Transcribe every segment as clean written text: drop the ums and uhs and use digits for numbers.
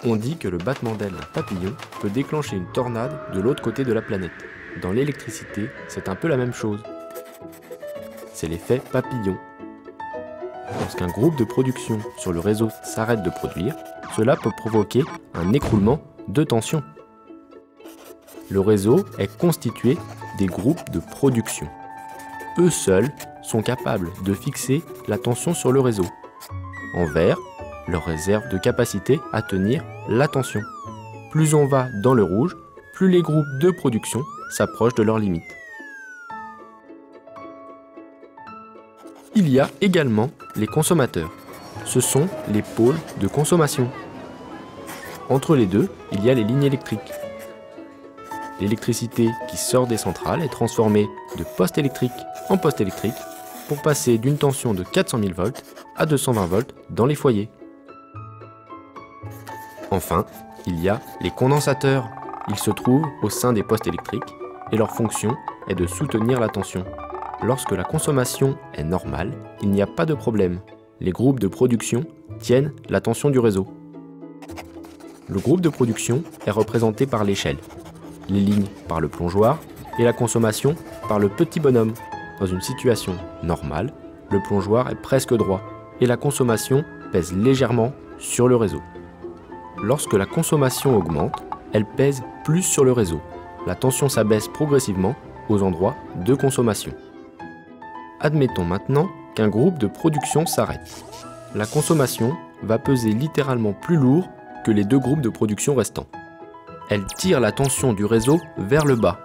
On dit que le battement d'aile d'un papillon peut déclencher une tornade de l'autre côté de la planète. Dans l'électricité, c'est un peu la même chose. C'est l'effet papillon. Lorsqu'un groupe de production sur le réseau s'arrête de produire, cela peut provoquer un écroulement de tension. Le réseau est constitué des groupes de production. Eux seuls sont capables de fixer la tension sur le réseau. En vert, leur réserve de capacité à tenir la tension. Plus on va dans le rouge, plus les groupes de production s'approchent de leurs limites. Il y a également les consommateurs. Ce sont les pôles de consommation. Entre les deux, il y a les lignes électriques. L'électricité qui sort des centrales est transformée de poste électrique en poste électrique pour passer d'une tension de 400 000 volts à 220 volts dans les foyers. Enfin, il y a les condensateurs. Ils se trouvent au sein des postes électriques et leur fonction est de soutenir la tension. Lorsque la consommation est normale, il n'y a pas de problème. Les groupes de production tiennent la tension du réseau. Le groupe de production est représenté par l'échelle, les lignes par le plongeoir et la consommation par le petit bonhomme. Dans une situation normale, le plongeoir est presque droit et la consommation pèse légèrement sur le réseau. Lorsque la consommation augmente, elle pèse plus sur le réseau. La tension s'abaisse progressivement aux endroits de consommation. Admettons maintenant qu'un groupe de production s'arrête. La consommation va peser littéralement plus lourd que les deux groupes de production restants. Elle tire la tension du réseau vers le bas.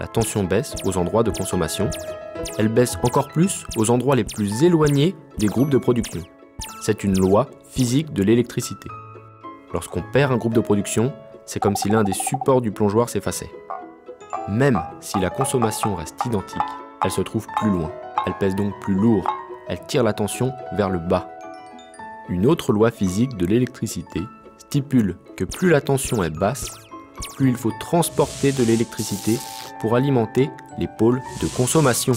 La tension baisse aux endroits de consommation. Elle baisse encore plus aux endroits les plus éloignés des groupes de production. C'est une loi physique de l'électricité. Lorsqu'on perd un groupe de production, c'est comme si l'un des supports du plongeoir s'effaçait. Même si la consommation reste identique, elle se trouve plus loin. Elle pèse donc plus lourd. Elle tire la tension vers le bas. Une autre loi physique de l'électricité stipule que plus la tension est basse, plus il faut transporter de l'électricité pour alimenter les pôles de consommation.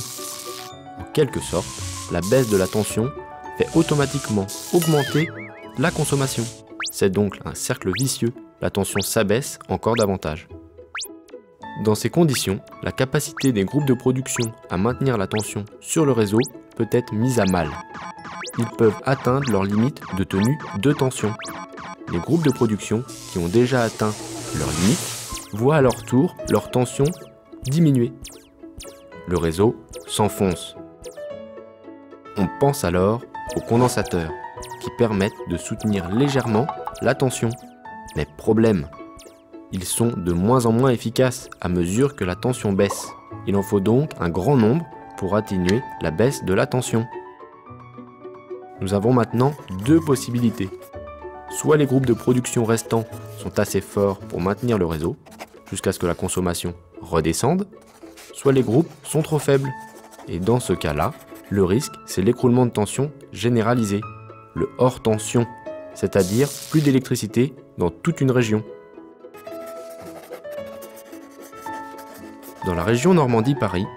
En quelque sorte, la baisse de la tension fait automatiquement augmenter la consommation. C'est donc un cercle vicieux, la tension s'abaisse encore davantage. Dans ces conditions, la capacité des groupes de production à maintenir la tension sur le réseau peut être mise à mal. Ils peuvent atteindre leurs limites de tenue de tension. Les groupes de production qui ont déjà atteint leurs limites voient à leur tour leur tension diminuer. Le réseau s'enfonce. On pense alors aux condensateurs qui permettent de soutenir légèrement la tension. Mais problème, ils sont de moins en moins efficaces à mesure que la tension baisse. Il en faut donc un grand nombre pour atténuer la baisse de la tension. Nous avons maintenant deux possibilités. Soit les groupes de production restants sont assez forts pour maintenir le réseau, jusqu'à ce que la consommation redescende, soit les groupes sont trop faibles. Et dans ce cas-là, le risque, c'est l'écroulement de tension généralisé, le hors tension, c'est-à-dire plus d'électricité dans toute une région. Dans la région Normandie-Paris,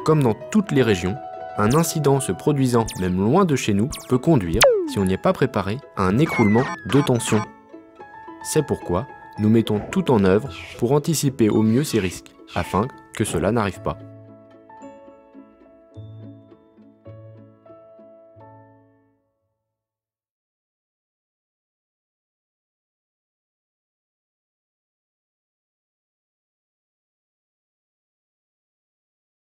comme dans toutes les régions, un incident se produisant même loin de chez nous peut conduire, si on n'y est pas préparé, à un écroulement de tension. C'est pourquoi nous mettons tout en œuvre pour anticiper au mieux ces risques, afin que cela n'arrive pas.